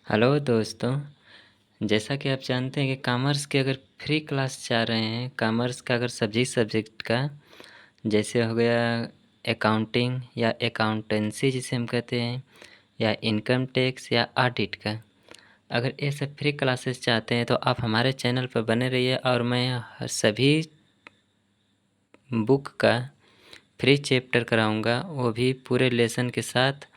Hello दोस्तों। जैसा कि आप जानते हैं कि कॉमर्स के अगर फ्री क्लास चाह रहे हैं, कॉमर्स का अगर सभी सब्जेक्ट का, जैसे हो गया अकाउंटिंग या अकाउंटेंसी जिसे हम कहते हैं, या इनकम टैक्स या ऑडिट का, अगर ये सब फ्री क्लासेस चाहते हैं तो आप हमारे चैनल पर बने रहिए और मैं सभी बुक का फ्री चैप्टर कराऊंगा, वो भी पूरे लेसन के साथ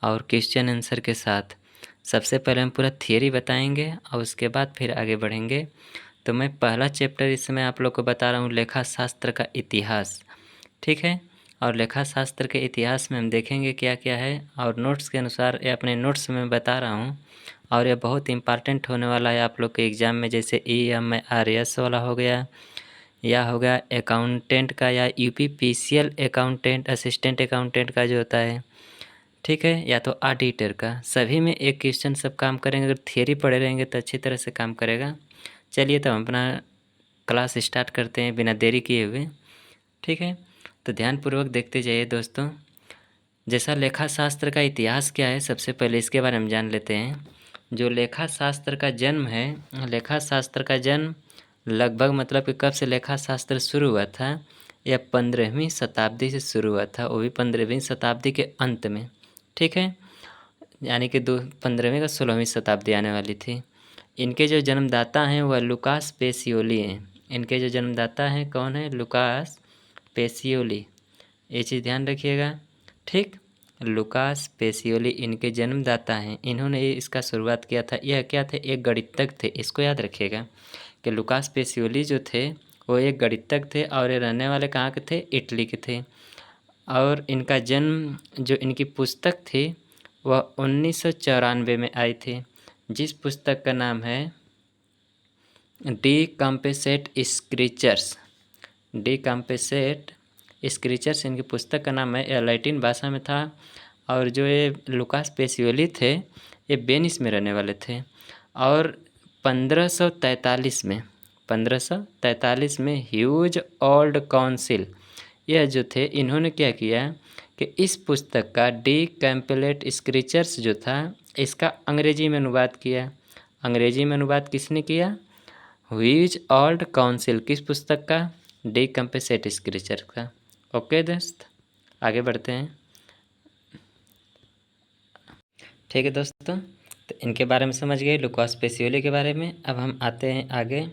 और क्वेश्चन आंसर के साथ। सबसे पहले हम पूरा थियरी बताएंगे और उसके बाद फिर आगे बढ़ेंगे। तो मैं पहला चैप्टर इस समय आप लोग को बता रहा हूँ, लेखा शास्त्र का इतिहास। ठीक है। और लेखा शास्त्र के इतिहास में हम देखेंगे क्या क्या है, और नोट्स के अनुसार ये अपने नोट्स में बता रहा हूँ। और ये बहुत इम्पॉर्टेंट होने वाला है आप लोग के एग्ज़ाम में, जैसे EMRS वाला हो गया, या हो गया अकाउंटेंट का, या UPPCL अकाउंटेंट, असिस्टेंट अकाउंटेंट का जो होता है। ठीक है। या तो ऑडिटर का, सभी में एक क्वेश्चन सब काम करेंगे। अगर थियरी पढ़े रहेंगे तो अच्छी तरह से काम करेगा। चलिए तो हम अपना क्लास स्टार्ट करते हैं बिना देरी किए हुए। ठीक है। तो ध्यानपूर्वक देखते जाइए दोस्तों। जैसा लेखा शास्त्र का इतिहास क्या है, सबसे पहले इसके बारे में जान लेते हैं। जो लेखा शास्त्र का जन्म है, लेखा शास्त्र का जन्म लगभग मतलब कि कब से लेखा शास्त्र शुरू हुआ था, यह 15वीं शताब्दी से शुरू हुआ था, वो भी 15वीं शताब्दी के अंत में। ठीक है। यानी कि 15वीं का 16वीं शताब्दी आने वाली थी। इनके जो जन्मदाता हैं वह लुकास पेसियोली हैं। इनके जो जन्मदाता हैं कौन है? Lucas Pacioli. ये चीज़ ध्यान रखिएगा। ठीक। लुकास पेसियोली इनके जन्मदाता हैं। इन्होंने इसका शुरुआत किया था। यह क्या थे? एक गणितज्ञ थे। इसको याद रखिएगा कि लुकास पेसियोली जो थे वो एक गणितज्ञ थे, और ये रहने वाले कहाँ के थे? इटली के थे। और इनका जन्म, जो इनकी पुस्तक थी वह 1994 में आई थी, जिस पुस्तक का नाम है डी कम्पेसेट स्क्रीचर्स। डी कम्पेसेट स्क्रीचर्स इनकी पुस्तक का नाम है। यह लैटिन भाषा में था। और जो ये लुकास पेसियोली थे ये वेनिस में रहने वाले थे। और 1543 में ह्यूज ओल्ड काउंसिल, यह जो थे इन्होंने क्या किया कि इस पुस्तक का डी कैम्पलेट स्क्रीचर्स जो था इसका अंग्रेजी में अनुवाद किया। अंग्रेजी में अनुवाद किसने किया? Huge old council. किस पुस्तक का? डी कैम्पलेट स्क्रीचर का। ओके दोस्त, आगे बढ़ते हैं। ठीक है दोस्तों, तो इनके बारे में समझ गए, लुकास पेसियोली के बारे में। अब हम आते हैं आगे।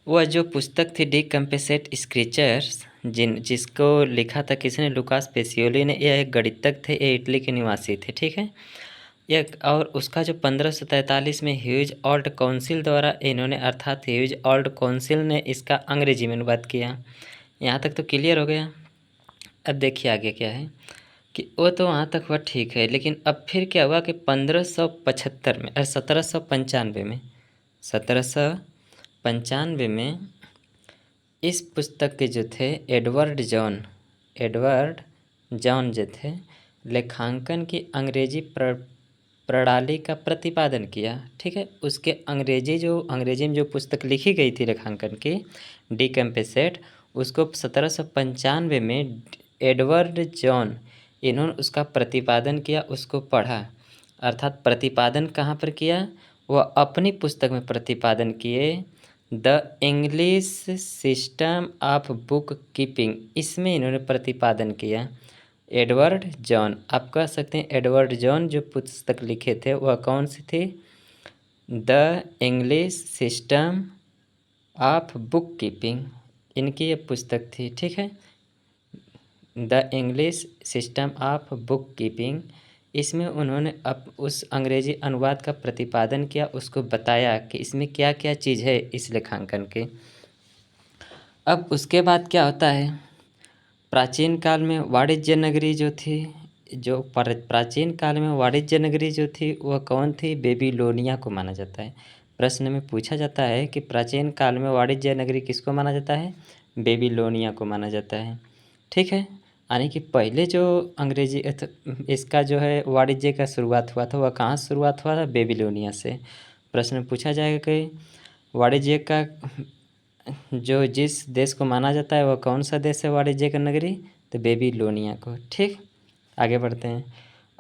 वह जो पुस्तक थी डी कम्पेसेट स्क्रीचर्स, जिसको लिखा था किसने? लुकास पेसियोली ने। यह एक गणितज्ञ थे, ये इटली के निवासी थे। ठीक है। यह, और उसका जो 1543 में ह्यूज ओल्ड काउंसिल द्वारा इन्होंने, अर्थात ह्यूज ओल्ड काउंसिल ने इसका अंग्रेजी में अनुवाद किया। यहाँ तक तो क्लियर हो गया। अब देखिए आगे क्या है कि वो तो वहाँ तक हुआ ठीक है, लेकिन अब फिर क्या हुआ कि 1575 में, 1795 में इस पुस्तक के जो थे एडवर्ड जॉन जो थे, लेखांकन की अंग्रेजी प्रणाली का प्रतिपादन किया। ठीक है। उसके अंग्रेजी में जो पुस्तक लिखी गई थी लेखांकन की, डी कैम्पेसेट, उसको 1795 में एडवर्ड जॉन, इन्होंने उसका प्रतिपादन किया, उसको पढ़ा। अर्थात प्रतिपादन कहाँ पर किया? वह अपनी पुस्तक में प्रतिपादन किए, the English system of book keeping, इसमें इन्होंने प्रतिपादन किया। एडवर्ड जॉन, आप कह सकते हैं एडवर्ड जॉन जो पुस्तक लिखे थे वह कौन सी थी? The English system of book keeping, इनकी ये पुस्तक थी। ठीक है। The English system of book keeping, इसमें उन्होंने उस अंग्रेजी अनुवाद का प्रतिपादन किया, उसको बताया कि इसमें क्या क्या चीज़ है इस लेखांकन के। अब उसके बाद क्या होता है? प्राचीन काल में वाणिज्य नगरी जो थी, जो प्राचीन काल में वाणिज्य नगरी जो थी वह कौन थी? बेबीलोनिया को माना जाता है। प्रश्न में पूछा जाता है कि प्राचीन काल में वाणिज्य नगरी किसको माना जाता है? बेबीलोनिया को माना जाता है। ठीक है। यानी कि पहले जो अंग्रेजी इसका जो है वाणिज्य का शुरुआत हुआ था वह कहाँ शुरुआत हुआ था? बेबीलोनिया से। प्रश्न में पूछा जाएगा कि वाणिज्य का जो जिस देश को माना जाता है वह कौन सा देश है वाणिज्य का नगरी? तो बेबीलोनिया को। ठीक, आगे बढ़ते हैं।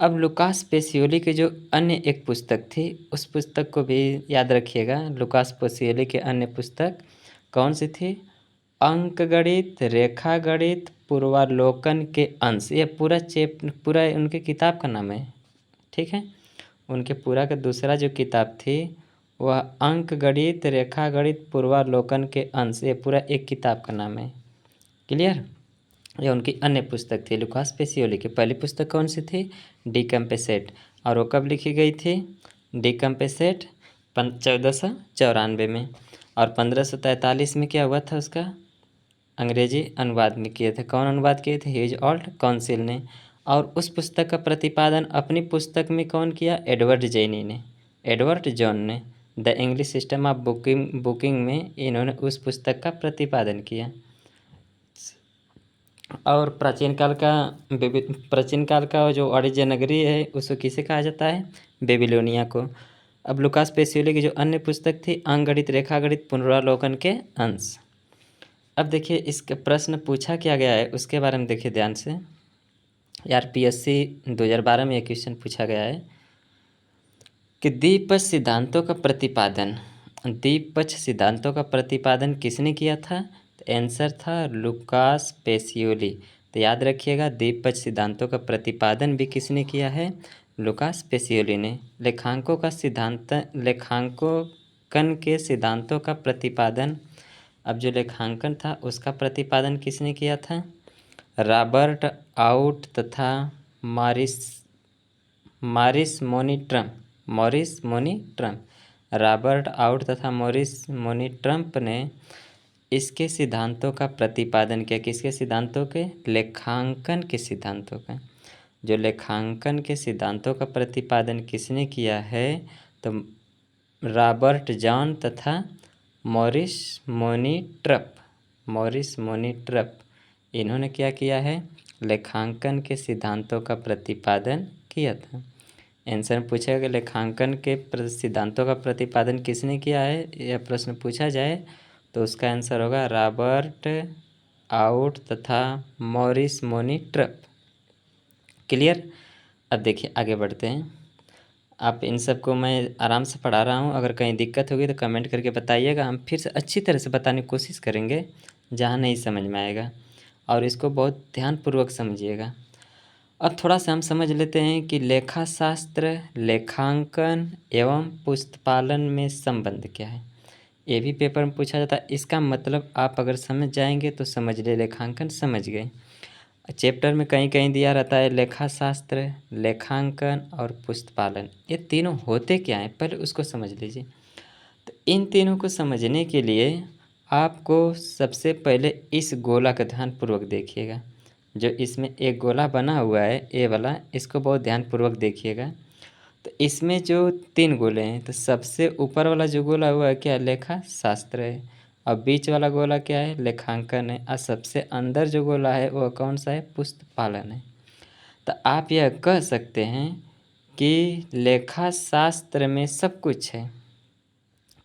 अब लुकास पेसियोली की जो अन्य एक पुस्तक थी, उस पुस्तक को भी याद रखिएगा। लुकास पेसियोली की अन्य पुस्तक कौन सी थी? अंकगणित, रेखागणित, पूर्वालोकन के अंश। ये पूरा उनके किताब का नाम है, ठीक है। उनके पूरा का दूसरा जो किताब थी वह अंकगणित, रेखागणित, पूर्वालोकन के अंश, ये पूरा एक किताब का नाम है। क्लियर? यह उनकी अन्य पुस्तक थी लुकास पेसियोली की। पहली पुस्तक कौन सी थी? डी कंपेसेट। और वो कब लिखी गई थी? डी कंपेसेट 1494 में। और 1543 में क्या हुआ था उसका अंग्रेजी अनुवाद में किए थे। कौन अनुवाद किए थे? ह्यूज ओल्ड काउंसिल ने। और उस पुस्तक का प्रतिपादन अपनी पुस्तक में कौन किया? एडवर्ड जॉन ने the English system of booking में इन्होंने उस पुस्तक का प्रतिपादन किया। और प्राचीन काल का जो वाणिज्य नगरी है उसको किसे कहा जाता है? बेबीलोनिया को। अब लुकास पेसियोली की जो अन्य पुस्तक थी अंकगणित, रेखागणित, पुनरावलोकन के अंश। अब देखिए इसका प्रश्न पूछा क्या गया है उसके बारे में देखिए ध्यान से। यार PSC 2012 में एक क्वेश्चन पूछा गया है कि द्विपक्ष सिद्धांतों का प्रतिपादन किसने किया था? तो आंसर था लुकास पेसियोली। तो याद रखिएगा द्विपक्ष सिद्धांतों का प्रतिपादन भी किसने किया है? लुकास पेसियोली ने। लेखांकन के सिद्धांतों का प्रतिपादन, अब जो लेखांकन था उसका प्रतिपादन किसने किया था? रॉबर्ट आउट तथा मॉरिस मोनीट्रम। रॉबर्ट आउट तथा मॉरिस मोनीट्रम ने इसके सिद्धांतों का प्रतिपादन किया। किसके सिद्धांतों के? लेखांकन के सिद्धांतों का। जो लेखांकन के सिद्धांतों का प्रतिपादन किसने किया है? तो रॉबर्ट जॉन तथा मॉरिस मोनीट्रप इन्होंने क्या किया है? लेखांकन के सिद्धांतों का प्रतिपादन किया था। आंसर में पूछेगा कि लेखांकन के सिद्धांतों का प्रतिपादन किसने किया है, यह प्रश्न पूछा जाए तो उसका आंसर होगा रॉबर्ट आउट तथा मॉरिस मोनीट्रप। क्लियर? अब देखिए आगे बढ़ते हैं। आप इन सब को मैं आराम से पढ़ा रहा हूँ, अगर कहीं दिक्कत होगी तो कमेंट करके बताइएगा। हम फिर से अच्छी तरह से बताने की कोशिश करेंगे जहाँ नहीं समझ में आएगा, और इसको बहुत ध्यानपूर्वक समझिएगा। अब थोड़ा सा हम समझ लेते हैं कि लेखा शास्त्र, लेखांकन एवं पुस्तपालन में संबंध क्या है। ये भी पेपर में पूछा जाता है। इसका मतलब आप अगर समझ जाएंगे तो समझ ले, लेखांकन समझ गए। चैप्टर में कहीं कहीं दिया रहता है लेखा शास्त्र, लेखांकन और पुस्तपालन, ये तीनों होते क्या हैं पहले उसको समझ लीजिए। तो इन तीनों को समझने के लिए आपको सबसे पहले इस गोला का ध्यानपूर्वक देखिएगा। जो इसमें एक गोला बना हुआ है ए वाला, इसको बहुत ध्यानपूर्वक देखिएगा। तो इसमें जो 3 गोले हैं, तो सबसे ऊपर वाला जो गोला हुआ है क्या? लेखा शास्त्र है। और बीच वाला गोला क्या है? लेखांकन है। और सबसे अंदर जो गोला है वह कौन सा है? पुस्तपालन है। तो आप यह कह सकते हैं कि लेखा शास्त्र में सब कुछ है,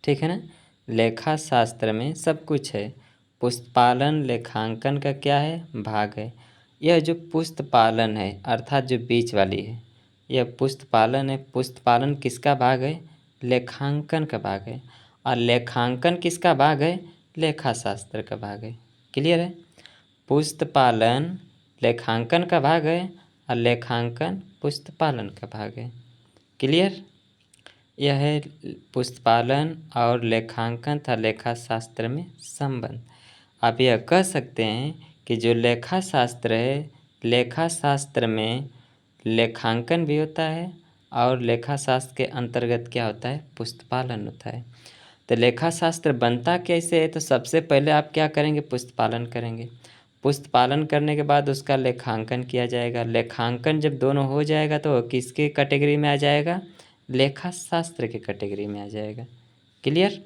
ठीक है ना। लेखा शास्त्र में सब कुछ है, पुस्तपालन लेखांकन का क्या है? भाग है। यह जो पुस्तपालन है अर्थात जो बीच वाली है यह पुस्तपालन है। पुस्तपालन किसका भाग है? लेखांकन का भाग है। और लेखांकन किसका भाग है? लेखा शास्त्र का भाग है। क्लियर है? पुस्तपालन लेखांकन का भाग है और लेखांकन पुस्तपालन का भाग है। क्लियर? यह है पुस्तपालन और लेखांकन तथा लेखा शास्त्र में संबंध। आप यह कह सकते हैं कि जो लेखा शास्त्र है, लेखा शास्त्र में लेखांकन भी होता है और लेखा शास्त्र के अंतर्गत क्या होता है? पुस्तपालन होता है। तो लेखा शास्त्र बनता कैसे है? तो सबसे पहले आप क्या करेंगे? पुस्तपालन करेंगे। पुस्तपालन करने के बाद उसका लेखांकन किया जाएगा। लेखांकन जब दोनों हो जाएगा तो किसके कैटेगरी में आ जाएगा? लेखा शास्त्र के कैटेगरी में आ जाएगा। क्लियर?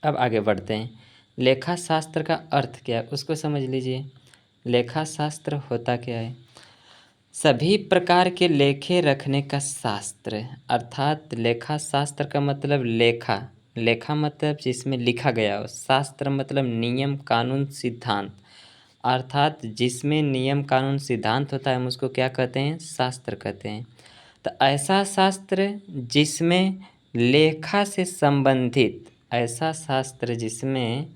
अब आगे बढ़ते हैं। लेखा शास्त्र का अर्थ क्या है उसको समझ लीजिए। लेखा शास्त्र होता क्या है? सभी प्रकार के लेखे रखने का शास्त्र, अर्थात लेखा शास्त्र का मतलब लेखा मतलब जिसमें लिखा गया हो, शास्त्र मतलब नियम, कानून, सिद्धांत। अर्थात जिसमें नियम कानून सिद्धांत होता है हम उसको क्या कहते हैं? शास्त्र कहते हैं। तो ऐसा शास्त्र जिसमें लेखा से संबंधित, ऐसा शास्त्र जिसमें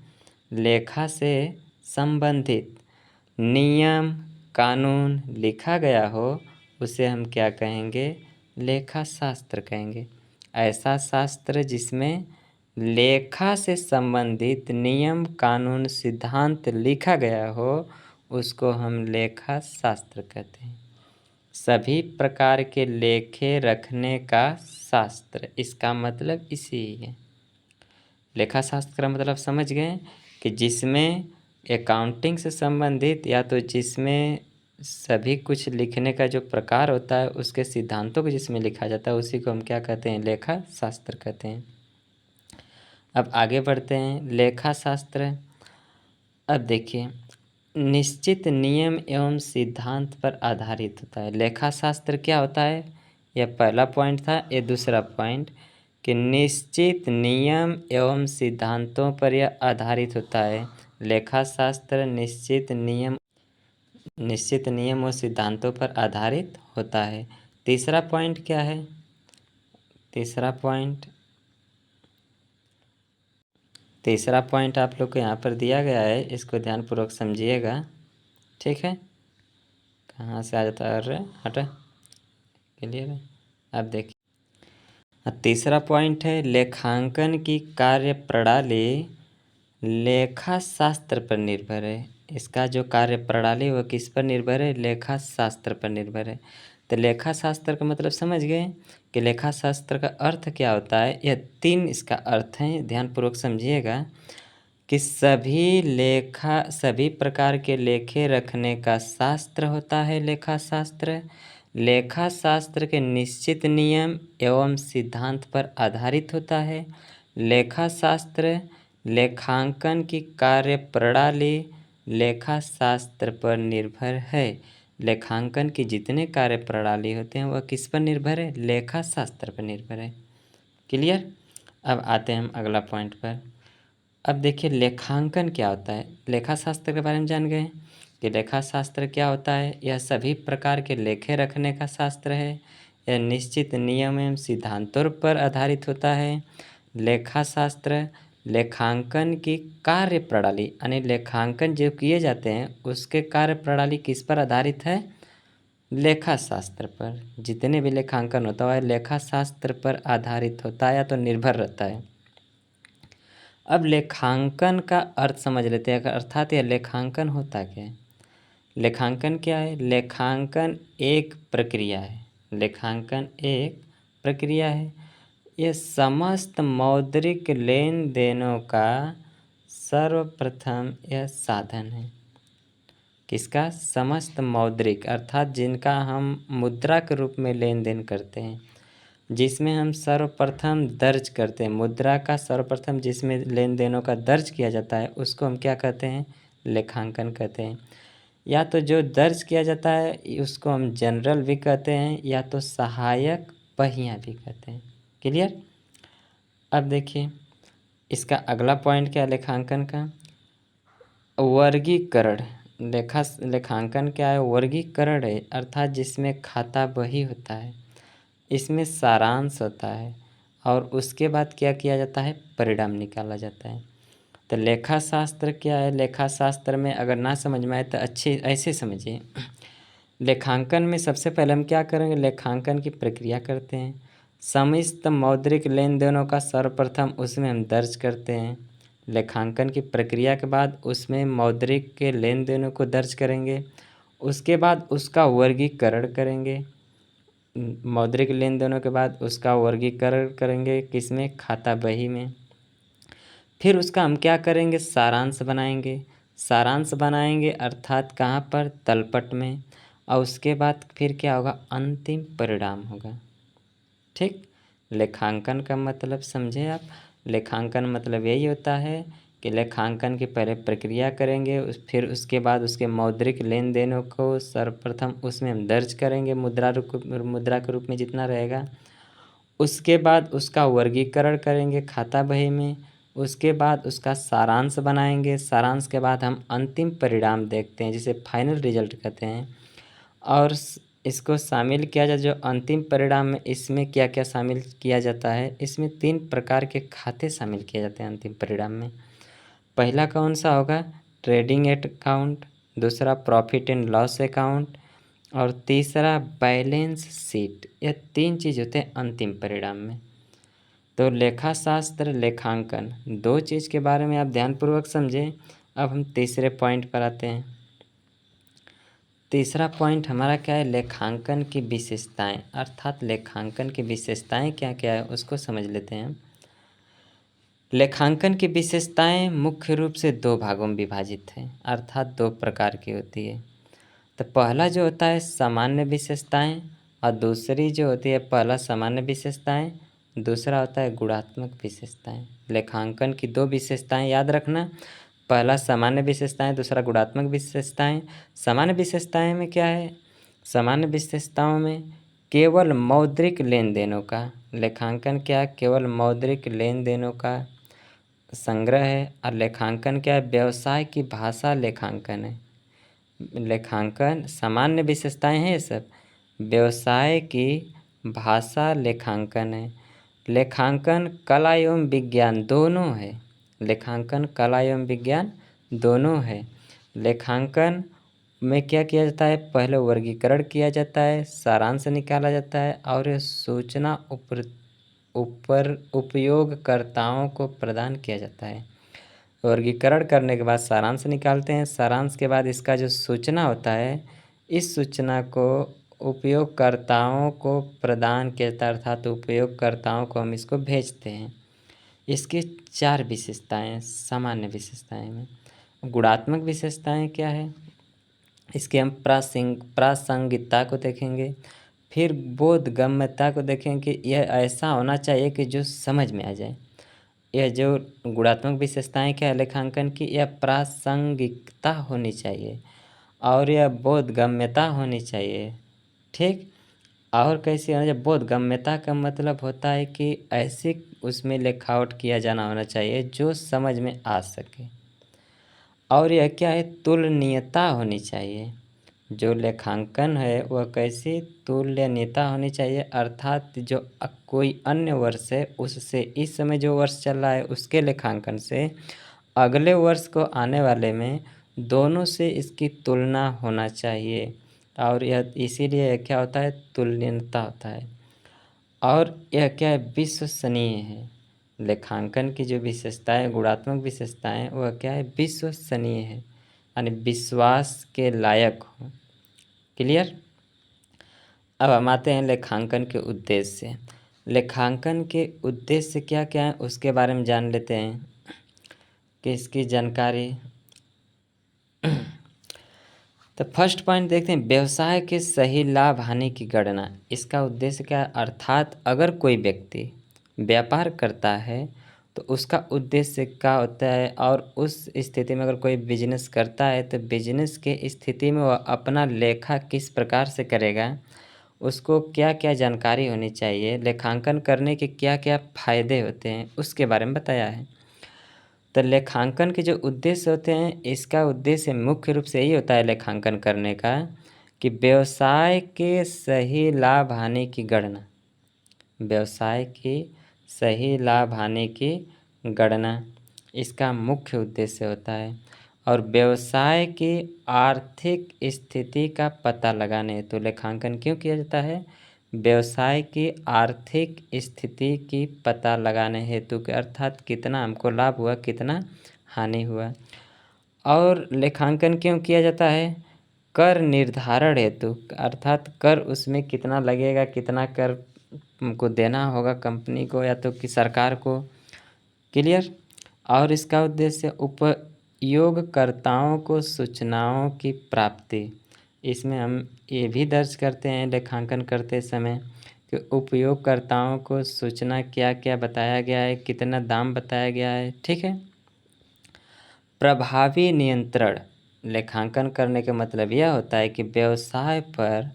लेखा से संबंधित नियम कानून लिखा गया हो उसे हम क्या कहेंगे? लेखा शास्त्र कहेंगे। ऐसा शास्त्र जिसमें लेखा से संबंधित नियम कानून सिद्धांत लिखा गया हो उसको हम लेखा शास्त्र कहते हैं। सभी प्रकार के लेखे रखने का शास्त्र, इसका मतलब इसी है। लेखा शास्त्र का मतलब समझ गए कि जिसमें अकाउंटिंग से संबंधित या तो जिसमें सभी कुछ लिखने का जो प्रकार होता है उसके सिद्धांतों को जिसमें लिखा जाता है उसी को हम क्या कहते हैं? लेखा शास्त्र कहते हैं। अब आगे बढ़ते हैं। लेखा शास्त्र, अब देखिए, निश्चित नियम एवं सिद्धांत पर आधारित होता है। लेखा शास्त्र क्या होता है? यह पहला पॉइंट था। ये दूसरा पॉइंट कि निश्चित नियम एवं सिद्धांतों पर यह आधारित होता है। लेखा शास्त्र निश्चित नियम और सिद्धांतों पर आधारित होता है। तीसरा पॉइंट क्या है? तीसरा पॉइंट आप लोग को यहाँ पर दिया गया है, इसको ध्यानपूर्वक समझिएगा, ठीक है। कहाँ से आ जाता है? अरे हटा, क्लियर है। अब देखिए, तीसरा पॉइंट है लेखांकन की कार्य प्रणाली लेखा शास्त्र पर निर्भर है। इसका जो कार्य प्रणाली वह किस पर निर्भर है? लेखा शास्त्र पर निर्भर है। तो लेखा शास्त्र का मतलब समझ गए कि लेखा शास्त्र का अर्थ क्या होता है? यह 3 इसका अर्थ है, ध्यानपूर्वक समझिएगा कि सभी प्रकार के लेखे रखने का शास्त्र होता है लेखा शास्त्र। लेखा शास्त्र के निश्चित नियम एवं सिद्धांत पर आधारित होता है। लेखा शास्त्र लेखांकन की कार्य प्रणाली लेखा शास्त्र पर निर्भर है। लेखांकन की जितने कार्य प्रणाली होते हैं वह किस पर निर्भर है? लेखा शास्त्र पर निर्भर है। क्लियर? अब आते हैं हम अगला पॉइंट पर। अब देखिए लेखांकन क्या होता है। लेखा शास्त्र के बारे में जान गए कि लेखा शास्त्र क्या होता है। यह सभी प्रकार के लेखे रखने का शास्त्र है। यह निश्चित नियम एवं सिद्धांतों पर आधारित होता है। लेखा शास्त्र लेखांकन की कार्य प्रणाली, यानी लेखांकन जो किए जाते हैं उसके कार्य प्रणाली किस पर आधारित है? लेखा शास्त्र पर। जितने भी लेखांकन होता है लेखा शास्त्र पर आधारित होता है या तो निर्भर रहता है। अब लेखांकन का अर्थ समझ लेते हैं, अर्थात यह लेखांकन होता क्या है? लेखांकन क्या है? लेखांकन एक प्रक्रिया है। लेखांकन एक प्रक्रिया है। यह समस्त मौद्रिक लेन देनों का सर्वप्रथम यह साधन है। किसका? समस्त मौद्रिक, अर्थात जिनका हम मुद्रा के रूप में लेन देन करते हैं, जिसमें हम सर्वप्रथम दर्ज करते हैं, मुद्रा का सर्वप्रथम जिसमें लेन देनों का दर्ज किया जाता है उसको हम क्या कहते हैं? लेखांकन कहते हैं। या तो जो दर्ज किया जाता है उसको हम जनरल भी कहते हैं या तो सहायक पहिया भी कहते हैं। क्लियर? अब देखिए इसका अगला पॉइंट क्या है लेखांकन का? वर्गीकरण। लेखांकन क्या है? वर्गीकरण है, अर्थात जिसमें खाता बही होता है, इसमें सारांश होता है और उसके बाद क्या किया जाता है? परिणाम निकाला जाता है। तो लेखा शास्त्र क्या है? लेखा शास्त्र में अगर ना समझ में आए तो अच्छे ऐसे समझिए। लेखांकन में सबसे पहले हम क्या करेंगे? लेखांकन की प्रक्रिया करते हैं। समस्त मौद्रिक लेन देनों का सर्वप्रथम उसमें हम दर्ज करते हैं। लेखांकन की प्रक्रिया के बाद उसमें मौद्रिक के लेन देनों को दर्ज करेंगे। उसके बाद उसका वर्गीकरण करेंगे। मौद्रिक लेन देनों के बाद उसका वर्गीकरण करेंगे किसमें? खाता बही में। फिर उसका हम क्या करेंगे? सारांश बनाएंगे। सारांश बनाएंगे अर्थात कहाँ पर? तलपट में। और उसके बाद फिर क्या होगा? अंतिम परिणाम होगा। ठीक? लेखांकन का मतलब समझे आप? लेखांकन मतलब यही होता है कि लेखांकन की पहले प्रक्रिया करेंगे, फिर उसके बाद उसके मौद्रिक लेन देनों को सर्वप्रथम उसमें हम दर्ज करेंगे मुद्रा के रूप में जितना रहेगा। उसके बाद उसका वर्गीकरण करेंगे खाता बही में। उसके बाद उसका सारांश बनाएंगे। सारांश के बाद हम अंतिम परिणाम देखते हैं, जिसे फाइनल रिजल्ट कहते हैं। और इसको शामिल किया जाए जो अंतिम परिणाम में, इसमें क्या क्या शामिल किया जाता है। इसमें 3 प्रकार के खाते शामिल किए जाते हैं अंतिम परिणाम में। पहला कौन सा होगा? ट्रेडिंग अकाउंट, दूसरा प्रॉफिट एंड लॉस अकाउंट, और तीसरा बैलेंस शीट। यह 3 चीज़ होते हैं अंतिम परिणाम में। तो लेखा शास्त्र, लेखांकन, 2 चीज़ के बारे में आप ध्यानपूर्वक समझें। अब हम तीसरे पॉइंट पर आते हैं। तीसरा पॉइंट हमारा क्या है? लेखांकन की विशेषताएं, अर्थात लेखांकन की विशेषताएं क्या क्या है उसको समझ लेते हैं। लेखांकन की विशेषताएं मुख्य रूप से 2 भागों में विभाजित हैं, अर्थात 2 प्रकार की होती है। तो पहला जो होता है सामान्य विशेषताएं, और दूसरी जो होती है, पहला सामान्य विशेषताएं, दूसरा होता है गुणात्मक विशेषताएं। लेखांकन की 2 विशेषताएं याद रखना, पहला सामान्य विशेषताएं, दूसरा गुणात्मक विशेषताएं। सामान्य विशेषताएं में क्या है? सामान्य विशेषताओं में केवल मौद्रिक लेन देनों का, लेखांकन क्या है? केवल मौद्रिक लेन देनों का संग्रह है। और लेखांकन क्या है? व्यवसाय की भाषा लेखांकन है। लेखांकन सामान्य विशेषताएं हैं ये सब, व्यवसाय की भाषा लेखांकन है। लेखांकन कला एवं विज्ञान दोनों है। लेखांकन कला एवं विज्ञान दोनों है। लेखांकन में क्या किया जाता है? पहले वर्गीकरण किया जाता है, सारांश निकाला जाता है, और यह सूचना उपयोगकर्ताओं को प्रदान किया जाता है। वर्गीकरण करने के बाद सारांश निकालते हैं। सारांश के बाद इसका जो सूचना होता है, इस सूचना को उपयोगकर्ताओं को प्रदान किया जाता है, अर्थात उपयोगकर्ताओं को हम इसको भेजते हैं। इसकी 4 विशेषताएं सामान्य विशेषताएं में। गुणात्मक विशेषताएं क्या है? इसके हम प्रासंगिकता को देखेंगे, फिर बोधगम्यता को देखेंगे। यह ऐसा होना चाहिए कि जो समझ में आ जाए। यह जो गुणात्मक विशेषताएं क्या है लेखांकन की, यह प्रासंगिकता होनी चाहिए और यह बोधगम्यता होनी चाहिए। ठीक। और कैसे होना चाहिए? बोधगम्यता का मतलब होता है कि ऐसे उसमें लेखावट किया जाना होना चाहिए जो समझ में आ सके। और यह क्या है? तुलनीयता होनी चाहिए। जो लेखांकन है वह कैसी? तुलनीयता होनी चाहिए, अर्थात जो कोई अन्य वर्ष है उससे, इस समय जो वर्ष चल रहा है उसके लेखांकन से अगले वर्ष को आने वाले में दोनों से इसकी तुलना होना चाहिए। और यह इसीलिए क्या होता है? तुलनीयता होता है। और यह क्या है? विश्वसनीय है। लेखांकन की जो विशेषताएं, गुणात्मक विशेषताएं, वह क्या है? विश्वसनीय है, यानी विश्वास के लायक हो। क्लियर? अब हम आते हैं लेखांकन के उद्देश्य। लेखांकन के उद्देश्य क्या क्या है उसके बारे में जान लेते हैं कि इसकी जानकारी। तो फर्स्ट पॉइंट देखते हैं, व्यवसाय के सही लाभ हानि की गणना। इसका उद्देश्य क्या है? अर्थात अगर कोई व्यक्ति व्यापार करता है तो उसका उद्देश्य क्या होता है, और उस स्थिति में अगर कोई बिजनेस करता है तो बिजनेस के स्थिति में वह अपना लेखा किस प्रकार से करेगा, उसको क्या क्या जानकारी होनी चाहिए, लेखांकन करने के क्या क्या फ़ायदे होते हैं, उसके बारे में बताया है। तो लेखांकन के जो उद्देश्य होते हैं, इसका उद्देश्य मुख्य रूप से यही होता है लेखांकन करने का कि व्यवसाय के सही लाभ हानि की गणना, व्यवसाय की सही लाभ हानि की गणना इसका मुख्य उद्देश्य होता है। और व्यवसाय की आर्थिक स्थिति का पता लगाने हेतु लेखांकन क्यों किया जाता है? व्यवसाय की आर्थिक स्थिति की पता लगाने हेतु के, अर्थात कितना हमको लाभ हुआ, कितना हानि हुआ। और लेखांकन क्यों किया जाता है? कर निर्धारण हेतु, अर्थात कर उसमें कितना लगेगा, कितना कर को देना होगा कंपनी को या तो कि सरकार को। क्लियर? और इसका उद्देश्य उपयोगकर्ताओं को सूचनाओं की प्राप्ति। इसमें हम ये भी दर्ज करते हैं लेखांकन करते समय कि उपयोगकर्ताओं को सूचना क्या क्या बताया गया है, कितना दाम बताया गया है। ठीक है। प्रभावी नियंत्रण, लेखांकन करने का मतलब यह होता है कि व्यवसाय पर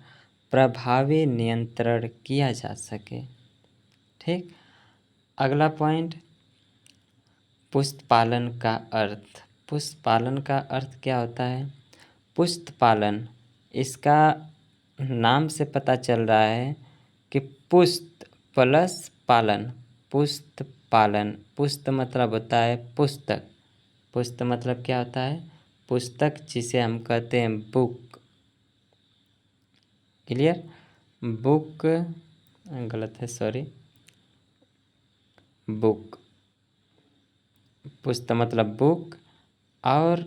प्रभावी नियंत्रण किया जा सके। ठीक। अगला पॉइंट, पुस्तपालन का अर्थ। पुस्तपालन का अर्थ क्या होता है? पुस्तपालन, इसका नाम से पता चल रहा है कि पुस्त प्लस पालन, पुस्त पालन। पुस्त मतलब होता है पुस्तक। पुस्त मतलब क्या होता है? पुस्तक, जिसे हम कहते हैं बुक। क्लियर? बुक गलत है, सॉरी, बुक। पुस्त मतलब बुक। और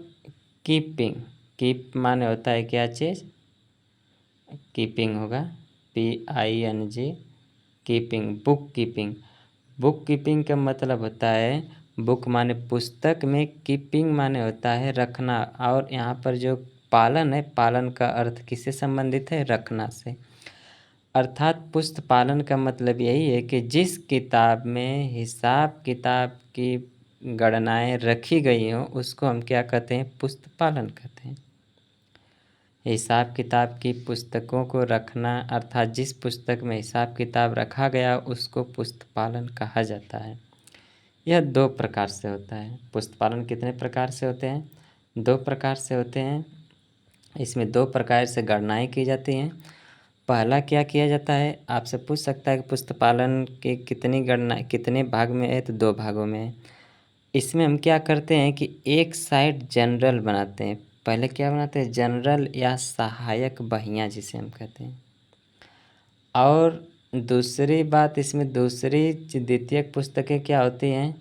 कीपिंग, कीप माने होता है क्या चीज़? कीपिंग होगा, PING, keeping, book keeping. Book keeping का मतलब होता है, बुक माने पुस्तक में, कीपिंग माने होता है रखना। और यहाँ पर जो पालन है, पालन का अर्थ किससे संबंधित है? रखना से। अर्थात पुस्तपालन का मतलब यही है कि जिस किताब में हिसाब किताब की गणनाएं रखी गई हों उसको हम क्या कहते हैं? पुस्तपालन कहते हैं। हिसाब किताब की पुस्तकों को रखना, अर्थात जिस पुस्तक में हिसाब किताब रखा गया उसको पुस्तपालन कहा जाता है। यह 2 प्रकार से होता है। पुस्तपालन कितने प्रकार से होते हैं? 2 प्रकार से होते हैं। इसमें 2 प्रकार से गणनाएं की जाती हैं। पहला क्या किया जाता है? आपसे पूछ सकता है कि पुस्तपालन के कितनी गणना, कितने भाग में है? तो 2 भागों में है। इसमें हम क्या करते हैं कि एक साइड जनरल बनाते हैं। पहले क्या बनाते हैं? जनरल या सहायक बहियाँ जिसे हम कहते हैं। और दूसरी बात, इसमें दूसरी द्वितीयक पुस्तकें क्या होती हैं?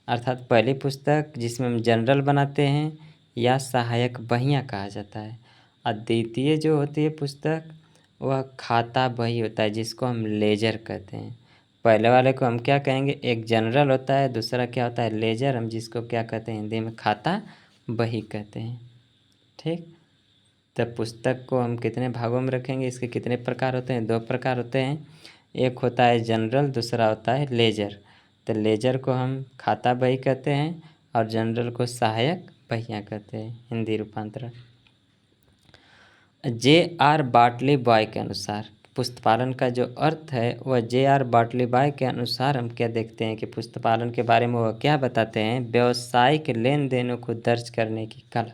अर्थात पहली पुस्तक जिसमें हम जनरल बनाते हैं या सहायक बहियाँ कहा जाता है, और द्वितीय जो होती है पुस्तक वह खाता बही होता है जिसको हम लेजर कहते हैं। पहले वाले को हम क्या कहेंगे? एक जनरल होता है, दूसरा क्या होता है? लेजर, हम जिसको क्या कहते हैं हिंदी में? खाता बही कहते हैं। ठीक, तब पुस्तक को हम कितने भागों में रखेंगे? इसके कितने प्रकार होते हैं? 2 प्रकार होते हैं। एक होता है जनरल, दूसरा होता है लेजर। तो लेजर को हम खाता बही कहते हैं और जनरल को सहायक बहियाँ कहते हैं, हिंदी रूपांतरण। J.R. बाटली बॉय के अनुसार पुस्तपालन का जो अर्थ है वह J.R. बाटली बॉय के अनुसार हम क्या देखते हैं कि पुस्तपालन के बारे में वह क्या बताते हैं? व्यावसायिक लेन देनों को दर्ज करने की कला।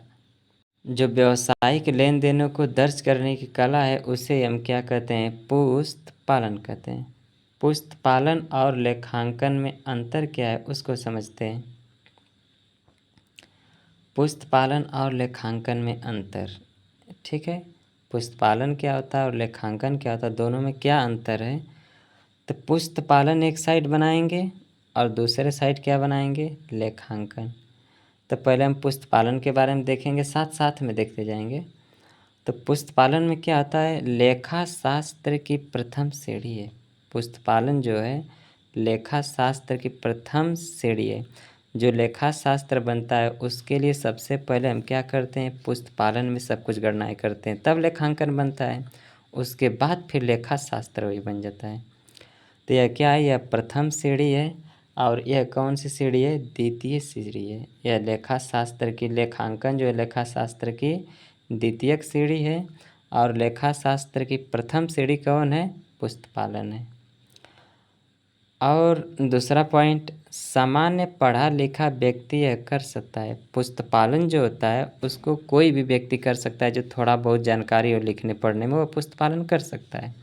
जो व्यावसायिक लेन देनों को दर्ज करने की कला है उसे हम क्या कहते हैं? पुस्तपालन कहते हैं। पुस्तपालन और लेखांकन में अंतर क्या है उसको समझते हैं। पुस्तपालन और लेखांकन में अंतर, ठीक है। पुस्तपालन क्या होता है और लेखांकन क्या होता है, दोनों में क्या अंतर है? तो पुस्तपालन एक साइड बनाएंगे और दूसरे साइड क्या बनाएंगे? लेखांकन। तो पहले हम पुस्तपालन के बारे में देखेंगे, साथ साथ में देखते जाएंगे। तो पुस्तपालन में क्या होता है? लेखा शास्त्र की प्रथम सीढ़ी है। पुस्तपालन जो है लेखा शास्त्र की प्रथम सीढ़ी है। जो लेखा शास्त्र बनता है उसके लिए सबसे पहले हम क्या करते हैं? पुस्तपालन में सब कुछ गणनाएं करते हैं, तब लेखांकन बनता है। उसके बाद फिर लेखा शास्त्र वही बन जाता है। तो यह क्या है? यह प्रथम सीढ़ी है। और यह कौन सी सीढ़ी है? द्वितीय सीढ़ी है। यह लेखा शास्त्र की, लेखांकन जो है लेखा शास्त्र की द्वितीयक सीढ़ी है। और लेखा शास्त्र की प्रथम सीढ़ी कौन है? पुस्तपालन है। और दूसरा पॉइंट, सामान्य पढ़ा लिखा व्यक्ति यह कर सकता है। पुस्तपालन जो होता है उसको कोई भी व्यक्ति कर सकता है, जो थोड़ा बहुत जानकारी हो लिखने पढ़ने में, वो पुस्तपालन कर सकता है।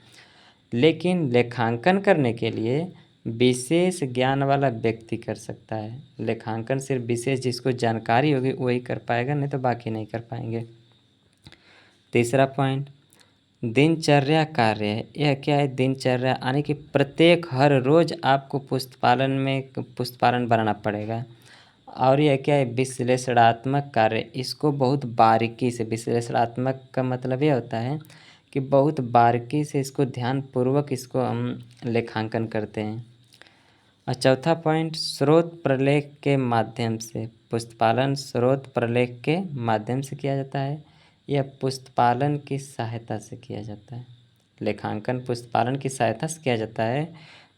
लेकिन लेखांकन करने के लिए विशेष ज्ञान वाला व्यक्ति कर सकता है। लेखांकन सिर्फ विशेष जिसको जानकारी होगी वही कर पाएगा, नहीं तो बाकी नहीं कर पाएंगे। तीसरा पॉइंट, दिनचर्या कार्य है। यह क्या है? दिनचर्या यानी कि प्रत्येक हर रोज़ आपको पुस्तपालन बनाना पड़ेगा। और यह क्या है? विश्लेषणात्मक कार्य। इसको बहुत बारीकी से, विश्लेषणात्मक का मतलब यह होता है कि बहुत बारीकी से इसको ध्यानपूर्वक इसको हम लेखांकन करते हैं। और चौथा पॉइंट, स्रोत प्रलेख के माध्यम से। पुस्तपालन स्रोत प्रलेख के माध्यम से किया जाता है। यह पुस्तपालन की सहायता से किया जाता है। लेखांकन पुस्तपालन की सहायता से किया जाता है,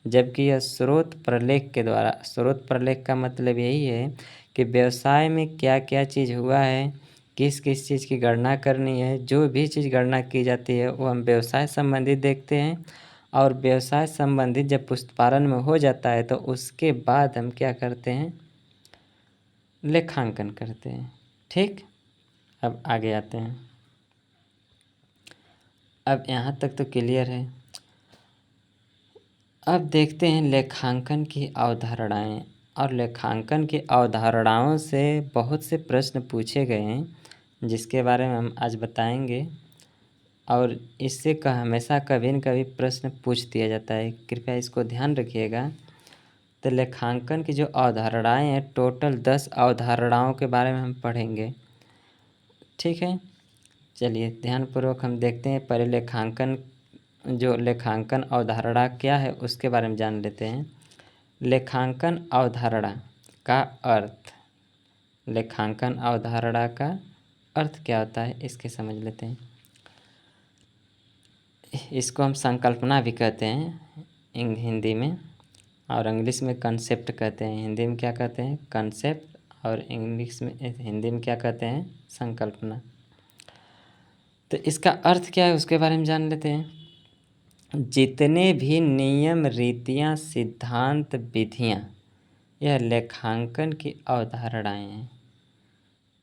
जबकि यह स्रोत प्रलेख के द्वारा। स्रोत प्रलेख का मतलब यही है कि व्यवसाय में क्या क्या चीज़ हुआ है, किस किस चीज़ की गणना करनी है, जो भी चीज़ गणना की जाती है वो हम व्यवसाय संबंधित देखते हैं। और व्यवसाय संबंधित जब पुस्तपालन में हो जाता है तो उसके बाद हम क्या करते हैं? लेखांकन करते हैं। ठीक, अब आगे आते हैं। अब यहाँ तक तो क्लियर है। अब देखते हैं लेखांकन की अवधारणाएं। और लेखांकन की अवधारणाओं से बहुत से प्रश्न पूछे गए हैं, जिसके बारे में हम आज बताएंगे। और इससे हमेशा कभी न कभी प्रश्न पूछ दिया जाता है, कृपया इसको ध्यान रखिएगा। तो लेखांकन की जो अवधारणाएं हैं, टोटल 10 अवधारणाओं के बारे में हम पढ़ेंगे। ठीक है, चलिए ध्यानपूर्वक हम देखते हैं। पहले लेखांकन अवधारणा क्या है उसके बारे में जान लेते हैं। लेखांकन अवधारणा का अर्थ, लेखांकन अवधारणा का अर्थ क्या होता है इसके समझ लेते हैं। इसको हम संकल्पना भी कहते हैं हिंदी में, और इंग्लिश में कंसेप्ट कहते हैं। हिंदी में क्या कहते हैं? कंसेप्ट, और हिंदी में क्या कहते हैं? संकल्पना। तो इसका अर्थ क्या है उसके बारे में जान लेते हैं। जितने भी नियम, रीतियाँ, सिद्धांत, विधियाँ, यह लेखांकन की अवधारणाएं हैं।